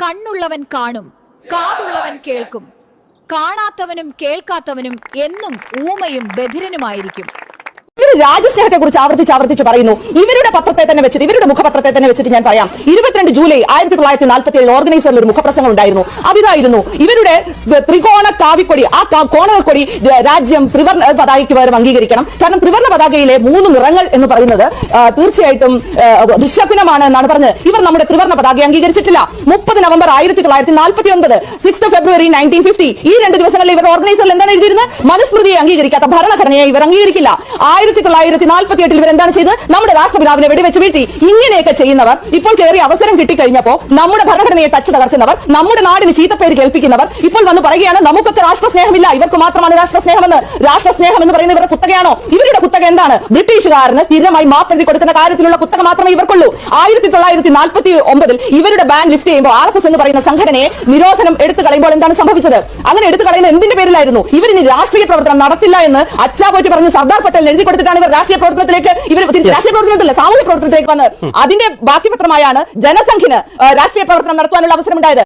കണ്ണുള്ളവൻ കാണും, കാതുള്ളവൻ കേൾക്കും. കാണാത്തവനും കേൾക്കാത്തവനും എന്നും ഊമയും ബധിരനുമായിരിക്കും. ഇവർ രാജ്യസ്നേഹത്തെ കുറിച്ച് ആവർത്തിച്ച് പറയുന്നു. ഇവരുടെ പത്രത്തെ തന്നെ വെച്ചിട്ട്, ഇവരുടെ മുഖപത്രത്തെ തന്നെ വെച്ചിട്ട് ഞാൻ പറയാം. 22 ജൂലൈ 1947 ഓർഗനൈസറിൽ ഒരു മുഖപ്രസംഗം ഉണ്ടായിരുന്നു. അതായിരുന്നു ഇവരുടെ ത്രികോണ കാവിക്കൊടി. ആ കോണക്കൊടി രാജ്യം ത്രിവർണ്ണ പതാകയ്ക്ക് പകരം അംഗീകരിക്കണം. കാരണം ത്രിവർണ്ണ പതാകയിലെ 3 നിറങ്ങൾ എന്ന് പറയുന്നത് തീർച്ചയായിട്ടും ദുശകുനമാണ് എന്നാണ് പറഞ്ഞത്. ഇവർ നമ്മുടെ ത്രിവർണ്ണ പതാകയെ അംഗീകരിച്ചിട്ടില്ല. 30 നവംബർ 1949, 6 ഫെബ്രുവരി 1950 ഈ 2 ദിവസങ്ങളിൽ ഇവർ ഓർഗനൈസറിൽ എന്താണ് എഴുതിയിരുന്നത്? മനുസ്മൃതിയെ അംഗീകരിക്കാത്ത ഭരണഘടനയെ ഇവർ അംഗീകരിക്കില്ല. 1948 ഇവർ എന്താണ് ചെയ്തത്? നമ്മുടെ രാഷ്ട്രപിതാവിനെ വെടിവെച്ച് വീഴ്ത്തി. ഇങ്ങനെയൊക്കെ ചെയ്യുന്നവർ ഇപ്പോൾ കയറി അവസരം കിട്ടിക്കഴിഞ്ഞപ്പോൾ നമ്മുടെ ഭരണഘടനയെ തച്ചു തകർക്കുന്നവർ, നമ്മുടെ നാടിന് ചീത്തപ്പേര് കേൾപ്പിക്കുന്നവർ ഇപ്പോൾ വന്ന് പറയുകയാണ് നമുക്കൊക്കെ രാഷ്ട്രസ്നേഹമില്ല, ഇവർക്ക് മാത്രമാണ് രാഷ്ട്രസ്നേഹമെന്ന്. രാഷ്ട്രസ്നേഹം എന്ന് പറയുന്ന ഇവരുടെ കുത്തകയാണോ? ഇവരുടെ കുത്തക എന്താണ്? ബ്രിട്ടീഷുകാരന് സ്ഥിരമായി മാപ്പെഴുതി കൊടുക്കുന്ന കാര്യത്തിലുള്ള കുത്തക മാത്രമേ ഇവർക്കുള്ളൂ. 1949 ഇവരുടെ ബാൻ ലിഫ്റ്റ് ചെയ്യുമ്പോൾ RSS എന്ന് പറയുന്ന സംഘടനയെ നിരോധനം എടുത്തു കളയുമ്പോൾ എന്താണ് സംഭവിച്ചത്? അങ്ങനെ എടുത്തു കളയുന്ന എന്തിന്റെ പേരിലായിരുന്നു? ഇവരിനി രാഷ്ട്രീയ പ്രവർത്തനം നടത്തില്ല എന്ന് അച്ചാപോറ്റി പറഞ്ഞ് സർദാർ പട്ടേൽ എഴുതി കൊടുത്തിട്ടാണ് ഇവർ രാഷ്ട്രീയ പ്രവർത്തനത്തിലേക്ക്, രാഷ്ട്രീയ പ്രവർത്തനത്തിലല്ല സാമൂഹ്യ പ്രവർത്തനത്തിലേക്ക് വന്നത്. അതിന്റെ ബാക്കി പത്രമായാണ് ജനസംഘിന് രാഷ്ട്രീയ പ്രവർത്തനം നടത്തുവാനുള്ള അവസരം ഉണ്ടായത്.